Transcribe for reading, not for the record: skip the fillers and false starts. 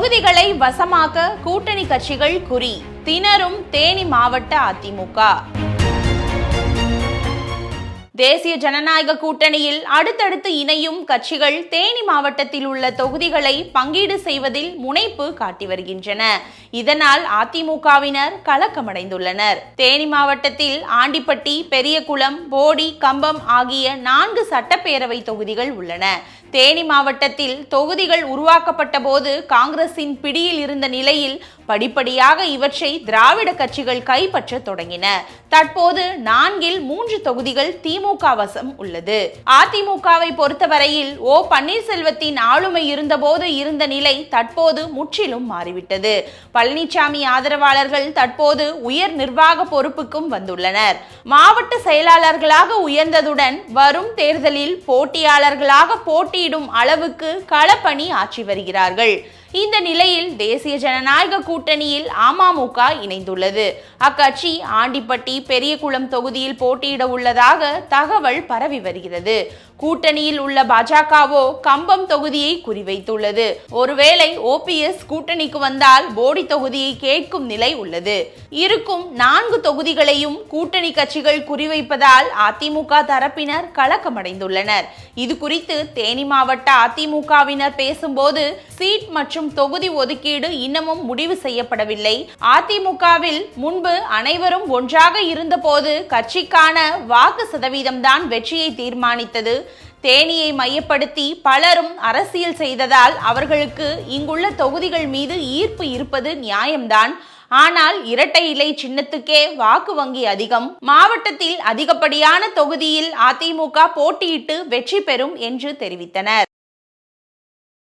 தொகுதிகளை வசமாக்க கூட்டணி கட்சிகள் குறி திணறும் தேனி மாவட்ட அதிமுக. தேசிய ஜனநாயக கூட்டணியில் அடுத்தடுத்து இணையும் கட்சிகள் தேனி மாவட்டத்தில் உள்ள தொகுதிகளை பங்கீடு செய்வதில் முனைப்பு காட்டி வருகின்றன. இதனால் அதிமுகவினர் கலக்கமடைந்துள்ளனர். தேனி மாவட்டத்தில் ஆண்டிப்பட்டி, பெரியகுளம், போடி, கம்பம் ஆகிய 4 சட்டப்பேரவை தொகுதிகள் உள்ளன. தேனி மாவட்டத்தில் தொகுதிகள் உருவாக்கப்பட்ட போது காங்கிரசின் பிடியில் இருந்த நிலையில் படிப்படியாக இவற்றை திராவிட கட்சிகள் கைப்பற்ற தொடங்கின. தற்போது 4இல் 3 தொகுதிகள் திமுக வசம் உள்ளது. அதிமுகவை பொறுத்தவரையில் ஓ பன்னீர்செல்வத்தின் ஆளுமை இருந்தபோது இருந்த நிலை தற்போது முற்றிலும் மாறிவிட்டது. பழனிசாமி ஆதரவாளர்கள் தற்போது உயர் நிர்வாக பொறுப்புக்கும் வந்துள்ளனர். மாவட்ட செயலாளர்களாக உயர்ந்ததுடன் வரும் தேர்தலில் போட்டியாளர்களாக போட்டியிடும் அளவுக்கு களப்பணி ஆற்றி வருகிறார்கள். இந்த நிலையில் தேசிய ஜனநாயக கூட்டணியில் அமமுக இணைந்துள்ளது. அக்கட்சி ஆண்டிப்பட்டி, பெரியகுளம் தொகுதியில் போட்டியிட உள்ளதாக தகவல் பரவி வருகிறது. கூட்டணியில் உள்ள பாஜகவோ கம்பம் தொகுதியை குறிவைத்துள்ளது. ஒருவேளை ஓபிஎஸ் கூட்டணிக்கு வந்தால் போடி தொகுதியை கேட்கும் நிலை உள்ளது. இருக்கும் 4 தொகுதிகளையும் கூட்டணி கட்சிகள் குறிவைப்பதால் அதிமுக தரப்பினர் கலக்கமடைந்துள்ளனர். இது குறித்து தேனி மாவட்ட அதிமுகவினர் பேசும்போது சீட் மற்றும் தொகுதி ஒதுக்கீடு இன்னமும் முடிவு செய்யப்படவில்லை. அதிமுகவில் முன்பு அனைவரும் ஒன்றாக இருந்தபோது கட்சிக்கான வாக்கு சதவீதம் தான் வெற்றியை தீர்மானித்தது. தேனியை மையப்படுத்தி பலரும் அரசியல் செய்ததால் அவர்களுக்கு இங்குள்ள தொகுதிகள் மீது ஈர்ப்பு இருப்பது நியாயம்தான். ஆனால் இரட்டை இலை சின்னத்துக்கே வாக்கு வங்கி அதிகம். மாவட்டத்தில் அதிகப்படியான தொகுதியில் அதிமுக போட்டியிட்டு வெற்றி பெறும் என்று தெரிவித்தனர்.